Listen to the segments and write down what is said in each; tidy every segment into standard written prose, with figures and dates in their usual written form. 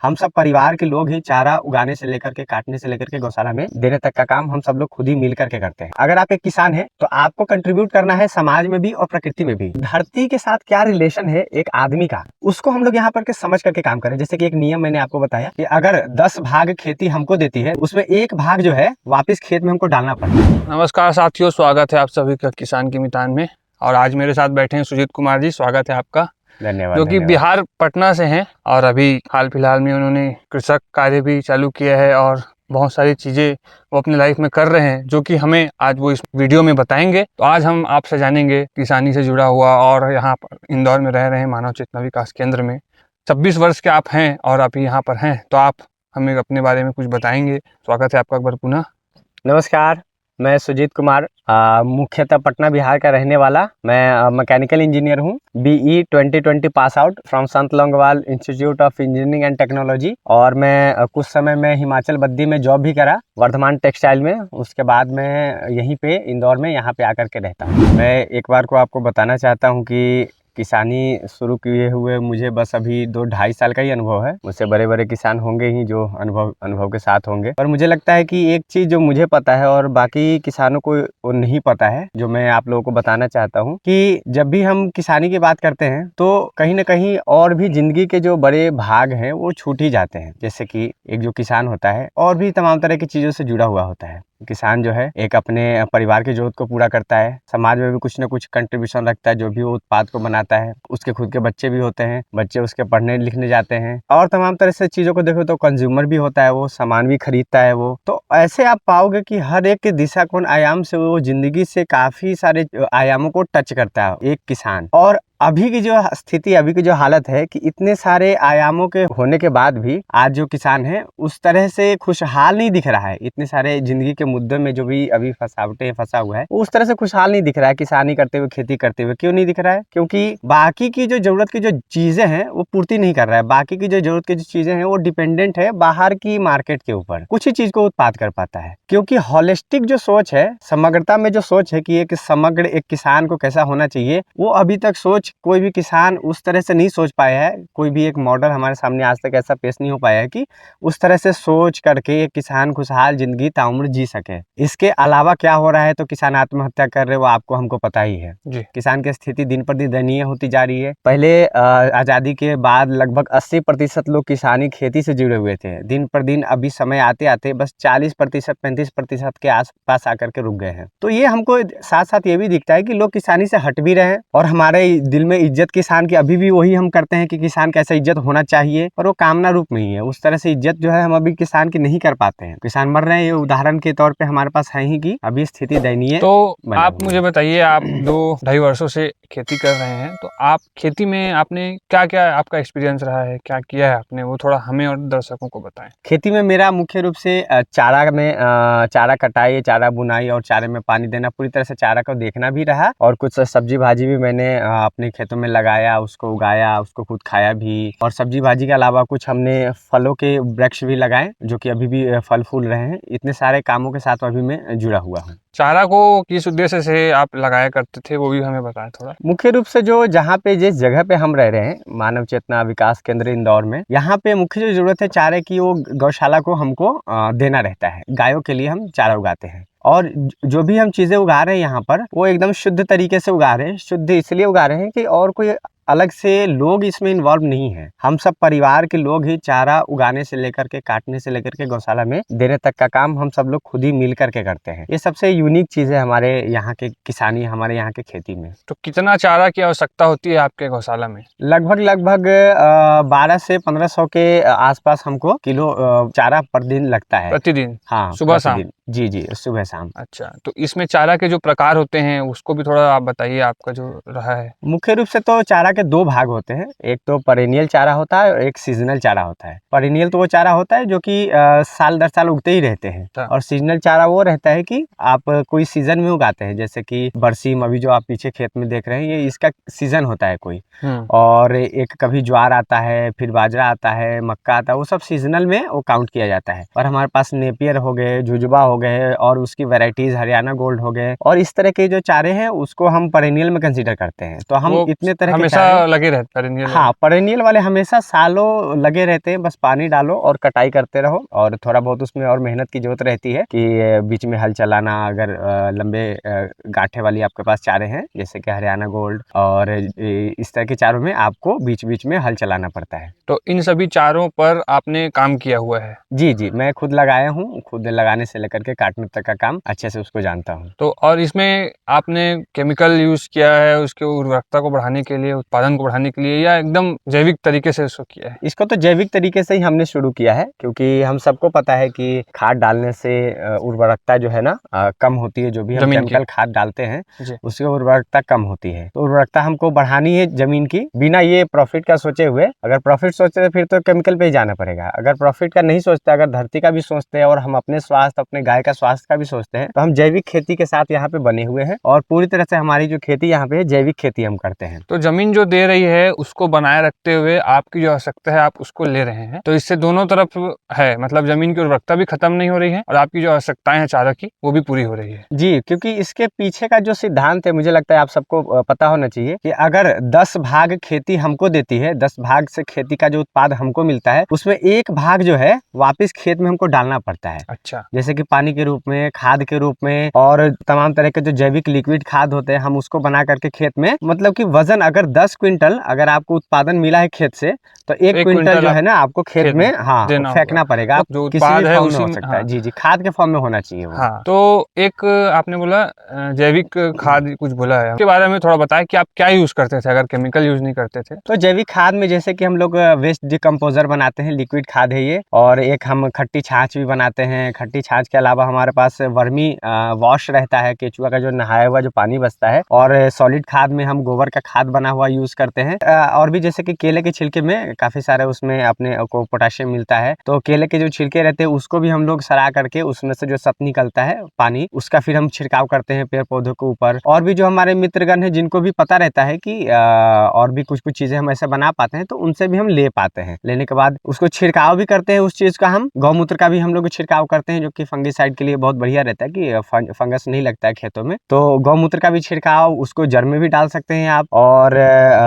हम सब परिवार के लोग ही चारा उगाने से लेकर के काटने से लेकर के गौशाला में देने तक का काम हम सब लोग खुद ही मिल करके करते हैं। अगर आप एक किसान हैं तो आपको कंट्रीब्यूट करना है समाज में भी और प्रकृति में भी। धरती के साथ क्या रिलेशन है एक आदमी का, उसको हम लोग यहाँ पर के समझ करके काम करें। जैसे कि एक नियम मैंने आपको बताया कि अगर 10 भाग खेती हमको देती है, उसमें 1 भाग जो है वापिस खेत में हमको डालना पड़ता है। नमस्कार साथियों, स्वागत है आप सभी का किसान की मितान में। और आज मेरे साथ बैठे हैं सुजीत कुमार जी, स्वागत है आपका। धन्यवाद। जो कि बिहार पटना से हैं और अभी हाल फिलहाल में उन्होंने कृषक कार्य भी चालू किया है और बहुत सारी चीज़ें वो अपनी लाइफ में कर रहे हैं, जो कि हमें आज वो इस वीडियो में बताएंगे। तो आज हम आपसे जानेंगे किसानी से जुड़ा हुआ, और यहाँ पर इंदौर में रह रहे हैं मानव चेतना विकास केंद्र में 26 वर्ष के आप हैं और अभी यहाँ पर हैं, तो आप हमें अपने बारे में कुछ बताएंगे। स्वागत है आपका एक बार पुनः। नमस्कार, मैं सुजीत कुमार, मुख्यतः पटना बिहार का रहने वाला। मैं मैकेनिकल इंजीनियर हूँ। BE 2020 pass out from Sant Longowal institute of engineering and technology. और मैं कुछ समय में हिमाचल बद्दी में जॉब भी करा, वर्धमान टेक्सटाइल में। उसके बाद मैं यहीं पे इंदौर में यहाँ पे आकर के रहता हूँ। मैं एक बार को आपको बताना चाहता हूँ कि किसानी शुरू किए हुए मुझे बस अभी 2-2.5 साल का ही अनुभव है। मुझसे बड़े बड़े किसान होंगे ही जो अनुभव के साथ होंगे। पर मुझे लगता है कि एक चीज़ जो मुझे पता है और बाकी किसानों को वो नहीं पता है, जो मैं आप लोगों को बताना चाहता हूँ कि जब भी हम किसानी की बात करते हैं तो कहीं ना कहीं और भी जिंदगी के जो बड़े भाग हैं वो छूट ही जाते हैं। जैसे कि एक जो किसान होता है और भी तमाम तरह की चीज़ों से जुड़ा हुआ होता है। किसान जो है एक अपने परिवार की जरूरत को पूरा करता है, समाज में भी कुछ न कुछ कंट्रीब्यूशन रखता है। जो भी वो उत्पाद को बनाता है, उसके खुद के बच्चे भी होते हैं, बच्चे उसके पढ़ने लिखने जाते हैं, और तमाम तरह से चीज़ों को देखो तो कंज्यूमर भी होता है, वो सामान भी खरीदता है वो। तो ऐसे आप पाओगे कि हर एक के दिशा कोण आयाम से वो जिंदगी से काफ़ी सारे आयामों को टच करता है एक किसान। और अभी की जो स्थिति, अभी की जो हालत है कि इतने सारे आयामों के होने के बाद भी आज जो किसान है उस तरह से खुशहाल नहीं दिख रहा है। इतने सारे जिंदगी के मुद्दों में जो भी अभी फंसा हुआ है, उस तरह से खुशहाल नहीं दिख रहा है किसानी करते हुए, खेती करते हुए। क्यों नहीं दिख रहा है? क्योंकि बाकी की जो जरूरत की जो चीजें हैं वो पूर्ति नहीं कर रहा है। बाकी की जो जरूरत की जो चीजें हैं वो डिपेंडेंट है बाहर की मार्केट के ऊपर। कुछ ही चीज को उत्पाद कर पाता है। क्योंकि होलिस्टिक जो सोच है, समग्रता में जो सोच है कि एक समग्र एक किसान को कैसा होना चाहिए, वो अभी तक सोच कोई भी किसान उस तरह से नहीं सोच पाया है। कोई भी एक मॉडल हमारे सामने आज तक ऐसा पेश नहीं हो पाया है कि उस तरह से सोच करके एक किसान खुशहाल जिंदगी ताउम्र जी सके। इसके अलावा क्या हो रहा है, तो किसान आत्महत्या कर रहे, वो आपको हमको पता ही है जी। किसान की स्थिति दिन पर दिन दयनीय होती जा रही है। पहले आज़ादी के बाद लगभग 80% लोग किसानी खेती से जुड़े हुए थे। दिन पर दिन अभी समय आते आते बस 40%, 35% के आसपास आकर के रुक गए हैं। तो ये हमको साथ साथ ये भी दिखता है कि लोग किसानी से हट भी रहे हैं, और हमारे दिल में इज्जत किसान की अभी भी वही हम करते हैं कि किसान कैसा इज्जत होना चाहिए, पर वो कामना रूप में ही है। उस तरह से इज्जत जो है हम अभी किसान की नहीं कर पाते हैं। किसान मर रहे हैं, ये उदाहरण के तौर पे हमारे पास है ही कि अभी स्थिति दयनीय। तो आप मुझे बताइए, आप 2-2.5 वर्षों से खेती कर रहे हैं, तो आप खेती में आपने क्या क्या आपका एक्सपीरियंस रहा है, क्या किया है आपने, वो थोड़ा हमें और दर्शकों को बताएं। खेती में मेरा मुख्य रूप से चारा कटाई, चारा बुनाई और चारे में पानी देना, पूरी तरह से चारा को देखना भी रहा। और कुछ सब्जी भाजी भी मैंने अपने खेतों में लगाया, उसको उगाया, उसको खुद खाया भी। और सब्जी भाजी के अलावा कुछ हमने फलों के वृक्ष भी लगाए जो कि अभी भी फल फूल रहे हैं। इतने सारे कामों के साथ अभी मैं जुड़ा हुआ हूँ। चारा को किस उद्देश्य से आप लगाया करते थे, वो भी हमें बताएं थोड़ा। मुख्य रूप से जो जहाँ पे जिस जगह पे हम रह रहे हैं, मानव चेतना विकास केंद्र इंदौर में, यहाँ पे मुख्य जो जरूरत है चारे की, वो गौशाला को हमको देना रहता है। गायों के लिए हम चारा उगाते हैं, और जो भी हम चीज़ें उगा रहे हैं यहाँ पर वो एकदम शुद्ध तरीके से उगा रहे हैं। शुद्ध इसलिए उगा रहे हैं कि और कोई अलग से लोग इसमें इन्वॉल्व नहीं है। हम सब परिवार के लोग ही चारा उगाने से लेकर के काटने से लेकर के गौशाला में देने तक का काम हम सब लोग खुद ही मिल करके करते हैं। ये सबसे यूनिक चीज़ है हमारे यहाँ के किसानी, हमारे यहाँ के खेती में। तो कितना चारा की आवश्यकता होती है आपके गौशाला में? लगभग 1200 से 1500 के आसपास हमको किलो चारा पर दिन लगता है। प्रतिदिन? हाँ, सुबह शाम? जी जी, सुबह शाम। अच्छा, तो इसमें चारा के जो प्रकार होते हैं उसको भी थोड़ा आप बताइए, आपका जो रहा है। मुख्य रूप से तो चारा के 2 भाग होते हैं। एक तो पेरेनियल चारा होता है और एक सीजनल चारा होता है। पेरेनियल तो वो चारा होता है जो कि साल दर साल उगते ही रहते हैं, और सीजनल चारा वो रहता है कि आप कोई सीजन में उगाते हैं। जैसे कि बरसीम, अभी जो आप पीछे खेत में देख रहे हैं, ये इसका सीजन होता है कोई। और एक कभी ज्वार आता है, फिर बाजरा आता है, मक्का आता है, वो सब सीजनल में वो काउंट किया जाता है। और हमारे पास नेपियर हो गए, जुजबा हो गए और उसकी वैरायटीज हरियाणा गोल्ड हो गए, और इस तरह के जो चारे हैं उसको हम पेरेनियल में कंसीडर करते हैं। तो हम वो इतने तरह के हमेशा चारे, लगे रहता है पेरेनियल हाँ पेरेनियल वाले हमेशा सालों लगे रहते हैं, बस पानी डालो और कटाई करते रहो, और थोड़ा बहुत उसमें और मेहनत की जरूरत रहती है कि बीच में हल चलाना। अगर लंबे गांठे वाली आपके पास चारे हैं जैसे कि हरियाणा गोल्ड और इस तरह के चारों में आपको बीच बीच में हल चलाना पड़ता है। तो इन सभी चारों पर आपने काम किया हुआ है? जी जी, मैं खुद लगाया हूँ, खुद लगाने से लेकर के काटने तक का काम अच्छे से उसको जानता हूँ। तो और इसमें आपने केमिकल यूज किया है उसके उर्वरकता को बढ़ाने के लिए, उत्पादन को बढ़ाने के लिए, या एकदम जैविक तरीके से इसको किया है? इसको तो जैविक तरीके से ही हमने शुरू किया है, क्योंकि हम सबको पता है कि खाद डालने से उर्वरकता जो है ना कम होती है। जो भी हम जमीन की? केमिकल खाद डालते हैं जी। उसकी उर्वरकता कम होती है। तो उर्वरकता हमको बढ़ानी है जमीन की, बिना ये प्रॉफिट का सोचे हुए। अगर प्रॉफिट सोचते हैं फिर तो केमिकल पे ही जाना पड़ेगा। अगर प्रॉफिट का नहीं सोचते, अगर धरती का भी सोचते हैं और हम अपने स्वास्थ्य, अपने गाय का स्वास्थ्य का भी सोचते हैं, तो हम जैविक खेती के साथ यहाँ पे बने हुए हैं, और पूरी तरह से हमारी जो खेती यहाँ पे है जैविक खेती हम करते हैं। तो जमीन जो दे रही है उसको बनाए रखते हुए आपकी जो आवश्यकता है आप उसको ले रहे हैं, तो इससे दोनों तरफ है, मतलब जमीन की उर्वरकता भी खत्म नहीं हो रही है और आपकी जो आवश्यकताएं हैं चारा की वो भी पूरी हो रही है। जी, क्योंकि इसके पीछे का जो सिद्धांत है मुझे लगता है आप सबको पता होना चाहिए कि अगर 10 भाग खेती हमको देती है, 10 भाग से खेती का जो उत्पाद हमको मिलता है उसमें एक भाग जो है वापस खेत में हमको डालना पड़ता है। अच्छा। जैसे कि पानी के रूप में, खाद के रूप में, और तमाम तरह के जो जैविक लिक्विड खाद होते हैं हम उसको बना करके खेत में, मतलब कि वजन अगर 10 क्विंटल अगर आपको उत्पादन मिला है खेत से, तो 1 1 क्विंटल क्विंटल जो आप है ना आपको खेत खेत में में हाँ देना फेंकना होगा। पड़ेगा। जो किसी भी उत्पाद है फॉर्म में उसी हो में, सकता है। हाँ। जी जी, खाद के फॉर्म में होना चाहिए वो। हाँ, तो एक आपने बोला जैविक खाद कुछ बोला है, उसके बारे में थोड़ा बताएं कि आप क्या यूज करते थे अगर केमिकल यूज नहीं करते थे? तो जैविक खाद में जैसे कि हम लोग वेस्ट डिकम्पोजर बनाते हैं, लिक्विड खाद है ये, और एक हम खट्टी छाछ भी बनाते हैं। खट्टी छाछ के अलावा हमारे पास वर्मी वॉश रहता है, केचुआ का जो नहाया हुआ जो पानी बचता है, और सॉलिड खाद में हम गोबर का खाद बना हुआ यूज करते हैं। और भी जैसे कि केले के छिलके में काफी सारे उसमें अपने को पोटाशियम मिलता है, तो केले के जो छिलके रहते हैं उसको भी हम लोग सड़ा करके उसमें से जो सत निकलता है पानी, उसका फिर हम छिड़काव करते हैं पेड़ पौधों के ऊपर। और भी जो हमारे मित्रगण है जिनको भी पता रहता है कि और भी कुछ कुछ चीजें हम ऐसे बना पाते हैं, तो उनसे भी हम ले पाते हैं। लेने के बाद उसको छिड़काव भी करते हैं उस चीज का। हम गौमूत्र का भी हम लोग छिड़काव करते हैं, जो कि फंगिसाइड के लिए बहुत बढ़िया रहता है कि फंगस नहीं लगता है खेतों में। तो गौमूत्र का भी छिड़काव उसको जड़ में भी डाल सकते हैं आप। और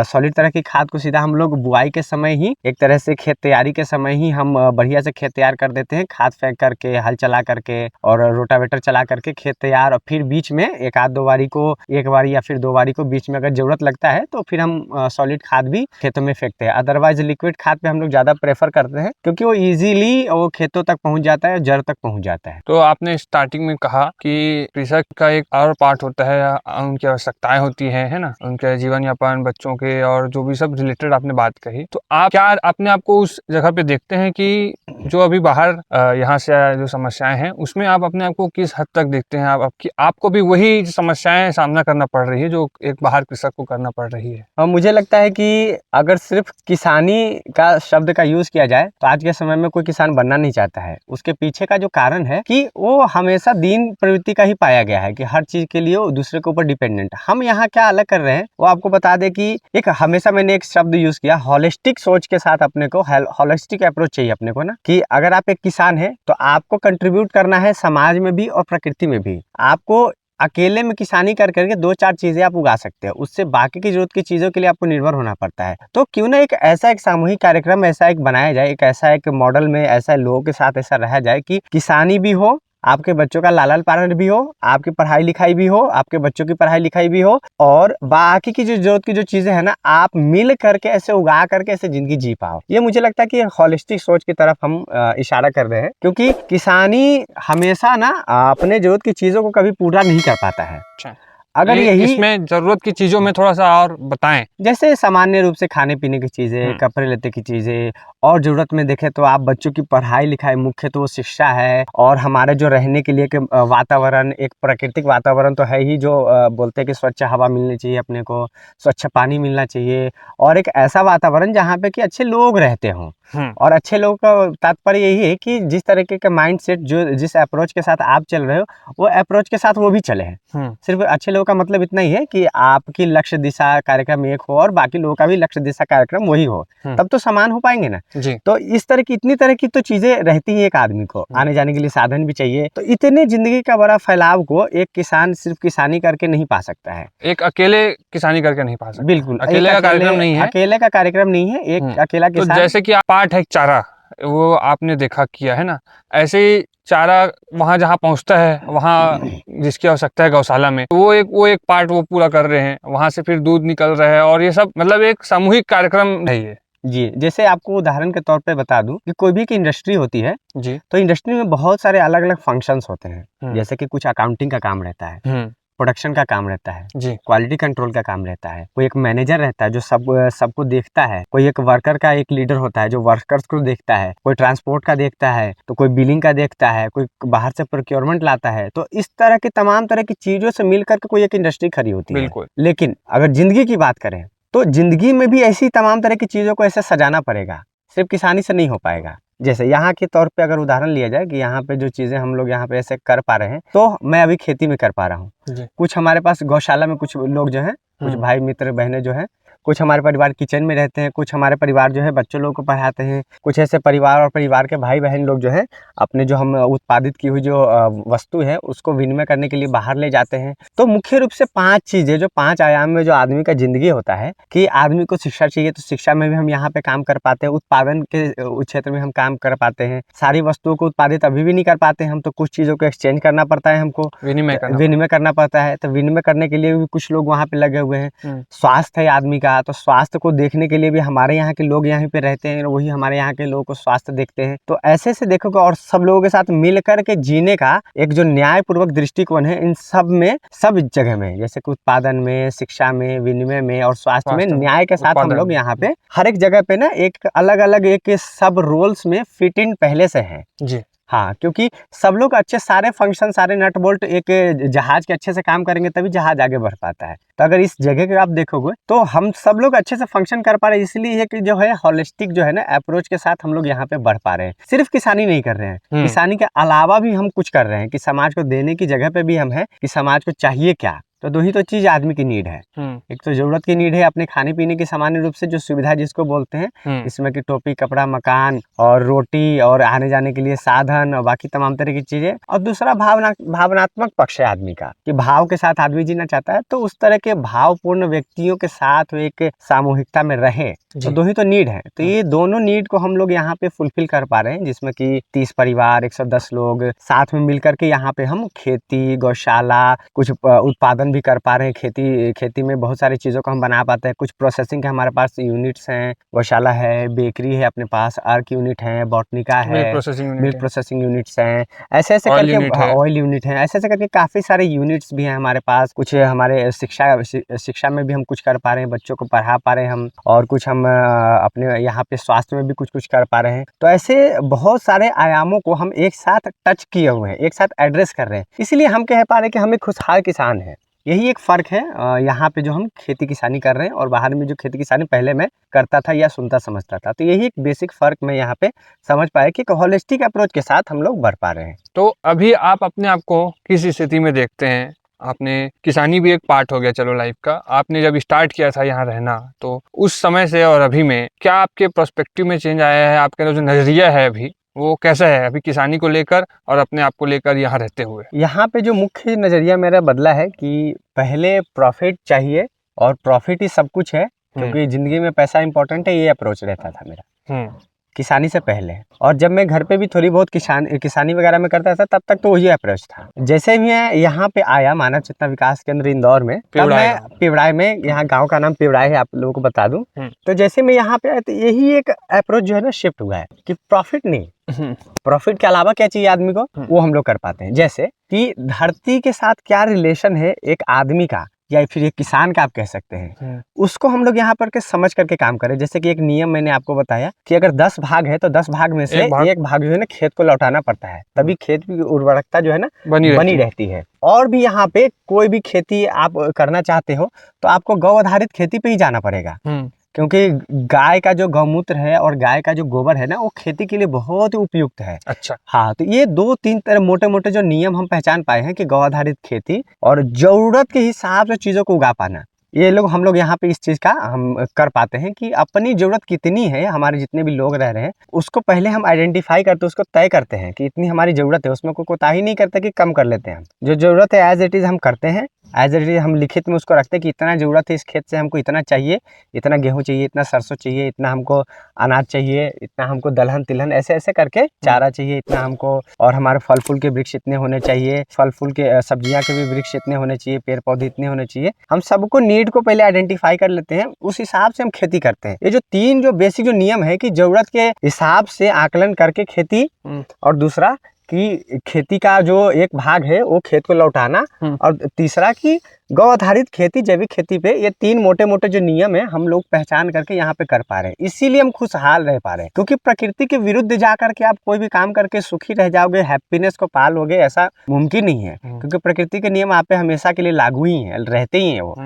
सॉलिड तरह की खाद को सीधा हम लोग बुआई के समय ही, एक तरह से खेत तैयारी के समय ही हम बढ़िया से खेत तैयार कर देते हैं, खाद फेंक करके, हल चला करके और रोटावेटर चला करके खेत तैयार। और फिर बीच में एक आध दो बारी को, एक बारी या फिर दो बारी को बीच में अगर जरूरत लगता है तो फिर हम सॉलिड खाद भी खेतों में फेंकते हैं। अदरवाइज लिक्विड खाद पे हम लोग ज्यादा प्रेफर करते हैं, क्योंकि वो इजीली वो खेतों तक पहुंच जाता है, जड़ तक पहुंच जाता है। तो आपने स्टार्टिंग में कहा कि कृषक का एक और पार्ट होता है, उनकी आवश्यकताएं होती हैं, है ना, उनके जीवन यापन, बच्चों के, और जो भी सब रिलेटेड आपने बात कही। तो आप क्या अपने आप को उस जगह पे देखते हैं कि जो अभी बाहर यहाँ से जो समस्याएं हैं उसमें आप अपने आप को किस हद तक देखते हैं? आपको भी वही समस्याएं सामना करना पड़ रही है जो एक बाहर कृषक को करना पड़ रही है? मुझे लगता है कि अगर सिर्फ किसानी का शब्द का यूज किया जाए तो आज के समय में कोई किसान बनना नहीं चाहता है। उसके पीछे का जो कारण है कि वो हमेशा दीन प्रवृत्ति का ही पाया गया है, कि हर चीज के लिए वो दूसरे के ऊपर डिपेंडेंट। हम यहाँ क्या अलग कर रहे हैं वो आपको बता दे कि एक हमेशा मैंने एक शब्द यूज किया, हॉलिस्टिक सोच के साथ अपने को, हॉलिस्टिक अप्रोच चाहिए अपने को ना, कि अगर आप एक किसान है तो आपको कंट्रीब्यूट करना है समाज में भी और प्रकृति में भी। आपको अकेले में किसानी कर करके दो चार चीजें आप उगा सकते हैं, उससे बाकी की जरूरत की चीजों के लिए आपको निर्भर होना पड़ता है। तो क्यों ना एक ऐसा एक सामूहिक कार्यक्रम ऐसा एक बनाया जाए, एक ऐसा एक मॉडल में ऐसा लोगों के साथ ऐसा रहा जाए कि किसानी भी हो, आपके बच्चों का लालन पालन भी हो, आपकी पढ़ाई लिखाई भी हो, आपके बच्चों की पढ़ाई लिखाई भी हो, और बाकी की जो जरूरत की जो चीजें है ना आप मिल करके ऐसे उगा करके ऐसे जिंदगी जी पाओ। ये मुझे लगता है कि हॉलिस्टिक सोच की तरफ हम इशारा कर रहे हैं, क्योंकि किसानी हमेशा ना अपने जरूरत की चीजों को कभी पूरा नहीं कर पाता है। अगर यही इसमें जरूरत की चीजों में थोड़ा सा और बताएं। जैसे सामान्य रूप से खाने पीने की चीजें, कपड़े लेते की चीजें, और जरूरत में देखें तो आप बच्चों की पढ़ाई लिखाई, मुख्य तो वो शिक्षा है, और हमारे जो रहने के लिए के वातावरण, एक प्राकृतिक वातावरण तो है ही, जो बोलते हैं कि स्वच्छ हवा मिलनी चाहिए अपने को, स्वच्छ पानी मिलना चाहिए, और एक ऐसा वातावरण जहाँ पे कि अच्छे लोग रहते हों। और अच्छे लोगों का तात्पर्य यही है कि जिस तरीके का माइंड सेट, जो जिस अप्रोच के साथ आप चल रहे हो वो अप्रोच के साथ वो भी चले हैं। सिर्फ अच्छे लोगों वीडियो का मतलब इतना ही है कि आपकी लक्ष्य दिशा कार्यक्रम एक हो और बाकी लोगों का भी लक्ष्य दिशा कार्यक्रम वही हो, तब तो समान हो पाएंगे ना जी। तो इस तरह की इतनी तरह की तो चीजें रहती है, एक आदमी को आने जाने के लिए साधन भी चाहिए। तो इतने जिंदगी का बड़ा फैलाव को एक किसान सिर्फ किसानी करके नहीं पा सकता है, एक अकेले किसानी करके नहीं पा सकता। बिल्कुल अकेले का कार्यक्रम नहीं है, अकेले का कार्यक्रम नहीं है, एक अकेला तो किसान। जैसे कि पाठ है चारा, वो आपने देखा किया है ना, ऐसे ही चारा वहाँ जहाँ पहुँचता है, वहाँ जिसकी आवश्यकता है गौशाला में, वो एक पार्ट वो पूरा कर रहे हैं, वहाँ से फिर दूध निकल रहा है, और ये सब मतलब एक सामूहिक कार्यक्रम है ये। जी, जैसे आपको उदाहरण के तौर पे बता दूं कि कोई भी एक इंडस्ट्री होती है जी। तो इंडस्ट्री में बहुत सारे अलग अलग फंक्शंस होते हैं, हम्म। जैसे कि कुछ अकाउंटिंग का काम रहता है, प्रोडक्शन का काम रहता है, जी। क्वालिटी कंट्रोल का काम रहता है, कोई एक मैनेजर रहता है जो सबको देखता है, कोई एक वर्कर का एक लीडर होता है जो वर्कर्स को देखता है, कोई ट्रांसपोर्ट का देखता है, तो कोई बिलिंग का देखता है, कोई बाहर से प्रोक्योरमेंट लाता है। तो इस तरह की तमाम तरह की चीजों से मिलकर के कोई एक इंडस्ट्री खड़ी होती है। बिल्कुल। लेकिन अगर जिंदगी की बात करें तो जिंदगी में भी ऐसी तमाम तरह की चीजों को ऐसे सजाना पड़ेगा, सिर्फ किसानी से नहीं हो पाएगा। जैसे यहाँ के तौर पे अगर उदाहरण लिया जाए कि यहाँ पे जो चीजें हम लोग यहाँ पे ऐसे कर पा रहे हैं, तो मैं अभी खेती में कर पा रहा हूँ। कुछ हमारे पास गौशाला में कुछ लोग जो हैं, कुछ भाई मित्र बहनें जो हैं, कुछ हमारे परिवार किचन में रहते हैं, कुछ हमारे परिवार जो है बच्चों लोग को पढ़ाते हैं, कुछ ऐसे परिवार और परिवार के भाई बहन लोग जो हैं अपने जो हम उत्पादित की हुई जो वस्तु है उसको विनिमय करने के लिए बाहर ले जाते हैं। तो मुख्य रूप से 5 चीजें, जो 5 आयाम में जो आदमी का जिंदगी होता है कि आदमी को शिक्षा चाहिए, तो शिक्षा में भी हम यहाँ पे काम कर पाते हैं, उत्पादन के क्षेत्र में हम काम कर पाते हैं। सारी वस्तुओं को उत्पादित अभी भी नहीं कर पाते हम, तो कुछ चीजों को एक्सचेंज करना पड़ता है, हमको विनिमय करना पड़ता है। तो विनिमय करने के लिए भी कुछ लोग वहाँ पे लगे हुए हैं। स्वास्थ्य है आदमी का, तो स्वास्थ्य को देखने के लिए भी हमारे यहाँ के लोग यहाँ पे रहते हैं, वही हमारे यहाँ के लोगों को स्वास्थ्य देखते हैं। तो ऐसे से देखोगे, और सब लोगों के साथ मिल करके जीने का एक जो न्यायपूर्वक दृष्टिकोण है, इन सब में, सब जगह में, जैसे कि उत्पादन में, शिक्षा में, विनिमय में और स्वास्थ्य में न्याय के साथ हम लोग यहाँ पे हर एक जगह पे ना एक अलग अलग एक सब रोल्स में फिट इन पहले से है जी। हाँ, क्योंकि सब लोग अच्छे, सारे फंक्शन, सारे नट बोल्ट एक जहाज के अच्छे से काम करेंगे तभी जहाज आगे बढ़ पाता है। तो अगर इस जगह के आप देखोगे तो हम सब लोग अच्छे से फंक्शन कर पा रहे हैं, इसलिए है कि जो है होलिस्टिक जो है ना अप्रोच के साथ हम लोग यहाँ पे बढ़ पा रहे हैं। सिर्फ किसानी नहीं कर रहे हैं, किसानी के अलावा भी हम कुछ कर रहे हैं कि समाज को देने की जगह पे भी हम है कि समाज को चाहिए क्या। तो दो ही तो चीज आदमी की नीड है, एक तो जरूरत की नीड है अपने खाने पीने की, सामान्य रूप से जो सुविधा जिसको बोलते हैं, इसमें कि टोपी, कपड़ा, मकान और रोटी और आने जाने के लिए साधन और बाकी तमाम तरह की चीजें। और दूसरा भावनात्मक पक्ष है आदमी का कि भाव के साथ आदमी जीना चाहता है, तो उस तरह के भावपूर्ण व्यक्तियों के साथ एक सामूहिकता में रहे। तो दो ही तो नीड है, तो ये दोनों नीड को हम लोग यहाँ पे फुलफिल कर पा रहे हैं, जिसमें कि 30 परिवार, 110 लोग साथ में मिलकर के यहाँ पे हम खेती, गौशाला, कुछ उत्पादन भी कर पा रहे हैं। खेती में बहुत सारी चीजों को हम बना पाते हैं। कुछ प्रोसेसिंग के हमारे पास यूनिट्स हैं, गौशाला है, बेकरी है, अपने पास अर्क यूनिट है, बॉटनिका है, मिल्क प्रोसेसिंग यूनिट्स हैं, ऐसे ऐसे करके ऑयल यूनिट है, ऐसे ऐसे करके काफी सारे यूनिट्स भी हैं हमारे पास। कुछ हमारे शिक्षा में भी हम कुछ कर पा रहे हैं, बच्चों को पढ़ा पा रहे हैं हम, और कुछ हम अपने यहाँ पे स्वास्थ्य में भी कुछ कर पा रहे हैं। तो ऐसे बहुत सारे आयामों को हम एक साथ टच किए हुए हैं, एक साथ एड्रेस कर रहे हैं, इसलिए हम कह पा रहे हैं कि हम एक खुशहाल किसान हैं। यही एक फर्क है यहाँ पे जो हम खेती किसानी कर रहे हैं और बाहर में जो खेती किसानी पहले मैं करता था या सुनता समझता था। तो यही एक बेसिक फर्क मैं यहाँ पे समझ पाया कि होलिस्टिक अप्रोच के साथ हम लोग बढ़ पा रहे हैं। तो अभी आप अपने आप को किस स्थिति में देखते हैं? आपने किसानी भी एक पार्ट हो गया चलो लाइफ का, आपने जब स्टार्ट किया था यहाँ रहना, तो उस समय से और अभी में क्या आपके पर्सपेक्टिव में चेंज आया है? आपका जो नजरिया है अभी वो कैसा है अभी किसानी को लेकर और अपने आप को लेकर यहाँ रहते हुए? यहाँ पे जो मुख्य नजरिया मेरा बदला है कि पहले प्रॉफिट चाहिए और प्रॉफिट ही सब कुछ है, क्योंकि जिंदगी में पैसा इंपॉर्टेंट है, ये अप्रोच रहता था मेरा किसानी से पहले। और जब मैं घर पे भी थोड़ी बहुत किसानी वगैरह में करता था, तब तक तो वही अप्रोच था। जैसे मैं यहाँ पे आया मानव चेतना विकास केंद्र इंदौर में, तब मैं पिवड़ाई में, यहाँ गांव का नाम पिवड़ाई है, आप लोगों को बता दूं। तो जैसे मैं यहाँ पे आया तो यही एक अप्रोच जो है ना शिफ्ट हुआ है कि प्रॉफिट नहीं, प्रॉफिट के अलावा क्या चाहिए आदमी को, वो हम लोग कर पाते हैं। जैसे कि धरती के साथ क्या रिलेशन है एक आदमी का या फिर एक किसान का आप कह सकते हैं, उसको हम लोग यहाँ पर के समझ करके काम करें। जैसे कि एक नियम मैंने आपको बताया कि अगर 10 भाग है तो 10 भाग में से एक भाग जो है ना खेत को लौटाना पड़ता है, तभी खेत की उर्वरकता जो है ना बनी रहती है। और भी यहाँ पे कोई भी खेती आप करना चाहते हो तो आपको गौ आधारित खेती पे ही जाना पड़ेगा। क्योंकि गाय का जो गौमूत्र है और गाय का जो गोबर है ना, वो खेती के लिए बहुत ही उपयुक्त है। अच्छा। हाँ, तो ये 2-3 तरह मोटे-मोटे जो नियम हम पहचान पाए हैं कि गौ आधारित खेती और ज़रूरत के हिसाब से चीज़ों को उगा पाना। ये लोग हम लोग यहाँ पे इस चीज़ का हम कर पाते हैं कि अपनी ज़रूरत कितनी है, हमारे जितने भी लोग रह रहे हैं, उसको पहले हम आइडेंटिफ़ाई करते हैं, उसको तय करते हैं कि इतनी हमारी ज़रूरत है, उसमें कोई कोताही नहीं करते कि कम कर लेते हैं हम। जो ज़रूरत है एज़ इट इज़ हम करते हैं, एज़ इट इज़ हम लिखित में उसको रखते हैं कि इतना ज़रूरत है, इस खेत से हमको इतना चाहिए, इतना गेहूँ चाहिए, इतना सरसों चाहिए, इतना हमको अनाज चाहिए, इतना हमको दलहन-तिलहन ऐसे-ऐसे करके चारा चाहिए, इतना हमको, और हमारे फल-फूल के वृक्ष इतने होने चाहिए, फल-फूल के सब्जियाँ के भी वृक्ष इतने होने चाहिए, पेड़-पौधे इतने होने चाहिए। हम सबको नीड को पहले आइडेंटिफ़ाई कर लेते हैं, उस हिसाब से हम खेती करते हैं। ये जो 3 जो बेसिक जो नियम है कि ज़रूरत के हिसाब से आकलन करके खेती, और दूसरा कि खेती का जो एक भाग है वो खेत को लौटाना, और तीसरा कि गौ आधारित खेती, जैविक खेती पे, ये 3 मोटे-मोटे जो नियम है हम लोग पहचान करके यहाँ पे कर पा रहे हैं। इसीलिए हम खुशहाल रह पा रहे हैं, क्योंकि प्रकृति के विरुद्ध जाकर के आप कोई भी काम करके सुखी रह जाओगे, हैप्पीनेस को पा लोगे, ऐसा मुमकिन नहीं है। क्योंकि प्रकृति के नियम आप पे हमेशा के लिए लागू ही हैं, रहते ही हैं वो।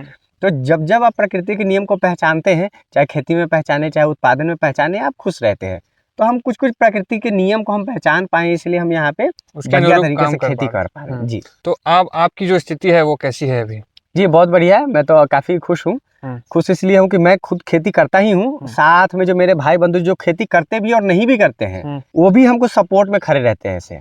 तो जब आप प्रकृति के नियम को पहचानते हैं, चाहे खेती में पहचाने, चाहे उत्पादन में पहचाने, आप खुश रहते हैं। तो हम कुछ-कुछ प्रकृति के नियम को हम पहचान पाए, इसलिए हम यहाँ पे उसके बढ़िया अनुरूप तरीके काम से कर खेती पा रहे कर पा रहे हैं। हैं। जी। तो अब आपकी जो स्थिति है वो कैसी है अभी? जी, बहुत बढ़िया है। मैं तो काफ़ी खुश हूँ। खुश इसलिए हूँ कि मैं खुद खेती करता ही हूँ, साथ में जो मेरे भाई-बंधु जो खेती करते भी और नहीं भी करते हैं, वो भी हमको सपोर्ट में खड़े रहते हैं ऐसे।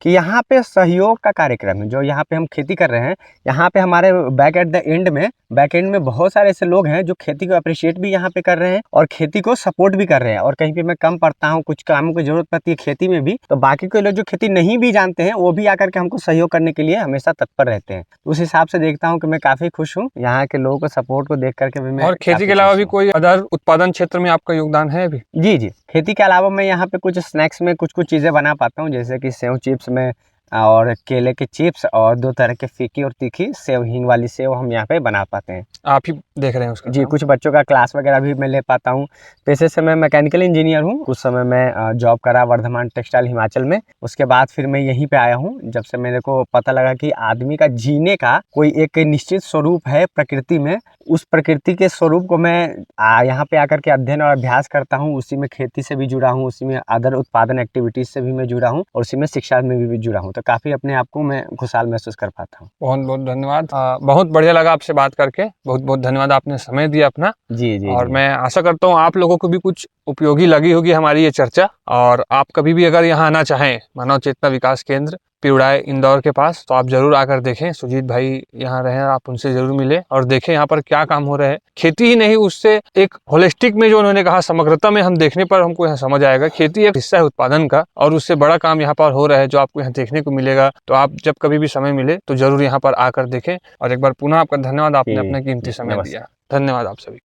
कि यहाँ पे सहयोग का कार्यक्रम है, जो यहाँ पे हम खेती कर रहे हैं, यहाँ पे हमारे बैक एंड में बहुत सारे ऐसे लोग हैं जो खेती को अप्रिशिएट भी यहाँ पे कर रहे हैं और खेती को सपोर्ट भी कर रहे हैं। और कहीं पे मैं कम पड़ता हूँ, कुछ कामों की ज़रूरत पड़ती है खेती में भी, तो बाकी के लोग जो खेती नहीं भी जानते हैं, वो भी आकर के हमको सहयोग करने के लिए हमेशा तत्पर रहते हैं। उस हिसाब से देखता हूँ कि मैं काफ़ी खुश हूँ, यहाँ के लोगों को सपोर्ट को देख करके भी मैं। और खेती के अलावा भी कोई अदर उत्पादन क्षेत्र में आपका योगदान है अभी? जी। खेती के अलावा मैं यहाँ पे कुछ स्नैक्स में कुछ चीज़ें बना पाता हूँ, जैसे कि सेव चिप्स में, और केले के चिप्स, और 2 तरह के फीकी और तीखी सेव, हींग वाली सेव हम यहाँ पे बना पाते हैं। आप ही देख रहे हैं उसका? जी, कुछ बच्चों का क्लास वगैरह भी मैं ले पाता हूँ। पेशे से मैं मैकेनिकल इंजीनियर हूँ। कुछ समय मैं जॉब करा वर्धमान टेक्सटाइल हिमाचल में। उसके बाद फिर मैं यहीं पे आया हूँ, जब से मेरे को पता लगा कि आदमी का जीने का कोई एक निश्चित स्वरूप है प्रकृति में। उस प्रकृति के स्वरूप को मैं यहाँ पे आकर के अध्ययन और अभ्यास करता हूँ। उसी में खेती से भी जुड़ा हूँ, उसी में अदर उत्पादन एक्टिविटीज़ से भी मैं जुड़ा हूँ, और उसी में शिक्षा में भी जुड़ा हूँ। तो काफ़ी अपने आप को मैं खुशहाल महसूस कर पाता हूँ। बहुत-बहुत धन्यवाद। बहुत बढ़िया लगा आपसे बात करके। बहुत-बहुत धन्यवाद, आपने समय दिया अपना। जी। और मैं आशा करता हूँ आप लोगों को भी कुछ उपयोगी लगी होगी हमारी ये चर्चा। और आप कभी भी अगर यहाँ आना चाहें, मानव चेतना विकास केंद्र पिवड़ाई इंदौर के पास, तो आप जरूर आकर देखें। सुजीत भाई यहाँ रहे, आप उनसे जरूर मिले और देखें यहाँ पर क्या काम हो रहा है। खेती ही नहीं, उससे एक होलिस्टिक में जो उन्होंने कहा, समग्रता में हम देखने पर हमको यहाँ समझ आएगा खेती एक हिस्सा है उत्पादन का, और उससे बड़ा काम यहाँ पर हो रहा है जो आपको यहाँ देखने को मिलेगा। तो आप जब कभी भी समय मिले तो जरूर यहाँ पर आकर देखें। और एक बार पुनः आपका धन्यवाद, आपने अपना कीमती समय दिया। धन्यवाद आप सभी।